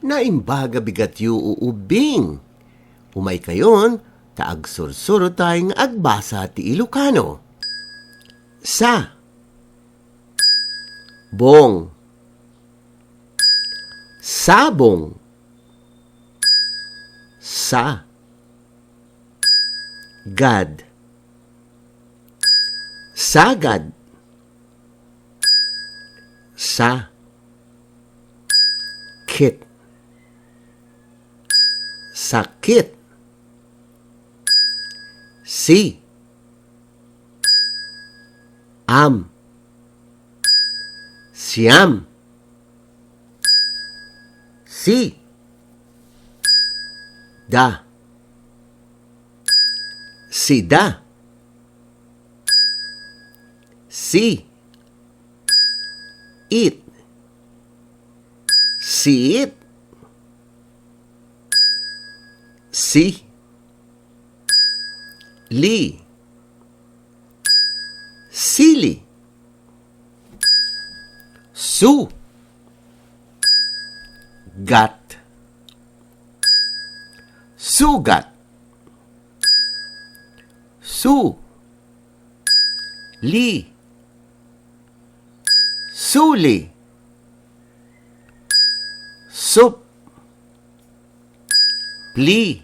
na imbaga bigat yu uubing. Umay kayon, taag sursuro tayong agbasa ti Ilocano. Sa bong, sabong, sa gad, sagad, sa kit, sakit, si siyam, si da, sida, si it, siit, si li, sili, su, gat, sugat, su, li, suli, sup, pli,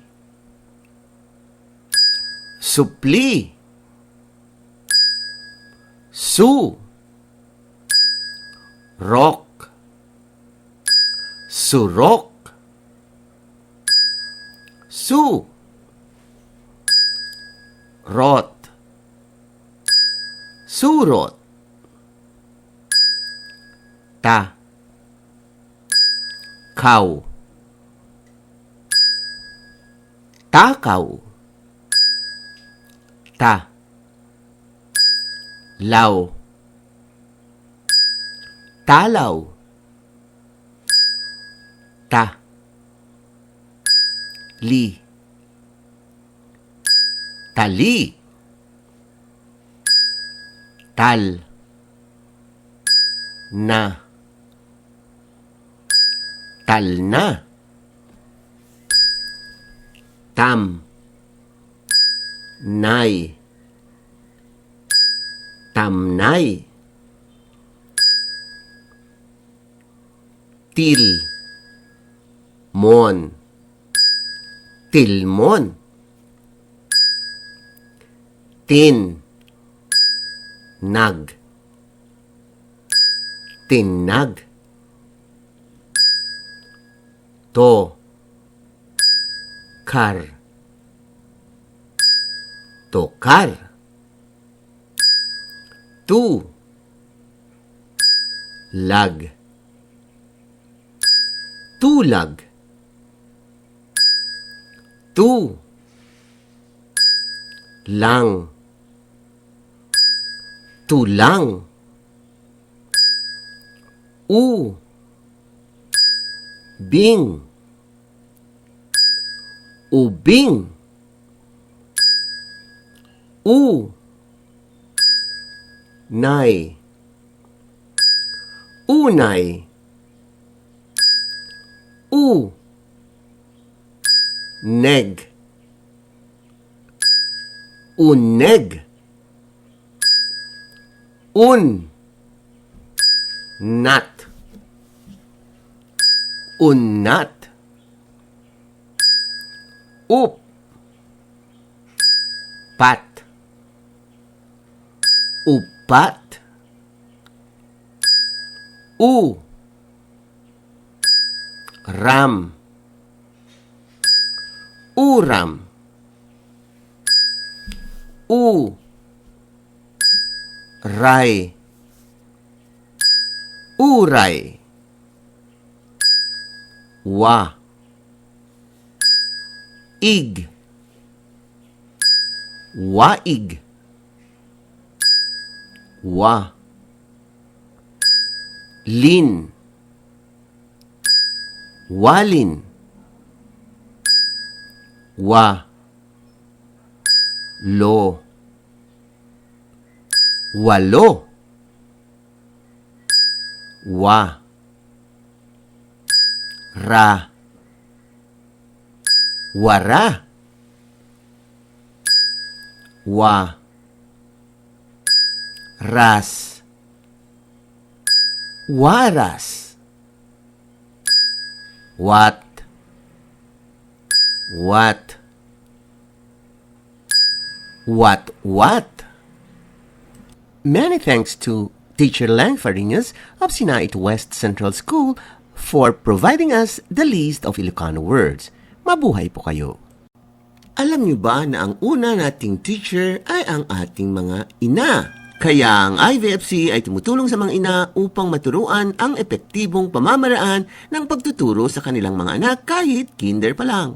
supli, su, rock, surok, su, rot, surot, ta, kaw, takaw, ta, law, talaw, ta, li, tali, tal, na, talna, tam, nay, tamnay, til, mon, tilmon, tin, nag, tinnag, to, kar, tokar, tu, lag, tulag, tu, lang, tulang, u, bing, ubing, u, nay, unay, u, neg, uneg, nat, unnat, up, pat, upat, u, ram, uram, u, ray, uray, wa, ig, waig, wa, lin, walin, wa, lo, walo, wa, ra, wara, wa, ras, waras, wat, what. Many thanks to Teacher Lang Farinas of Sinait West Central School for providing us the list of Ilocano words. Mabuhay po kayo! Alam niyo ba na ang una nating teacher ay ang ating mga ina? Kaya ang IVFC ay tumutulong sa mga ina upang maturuan ang epektibong pamamaraan ng pagtuturo sa kanilang mga anak kahit kinder pa lang.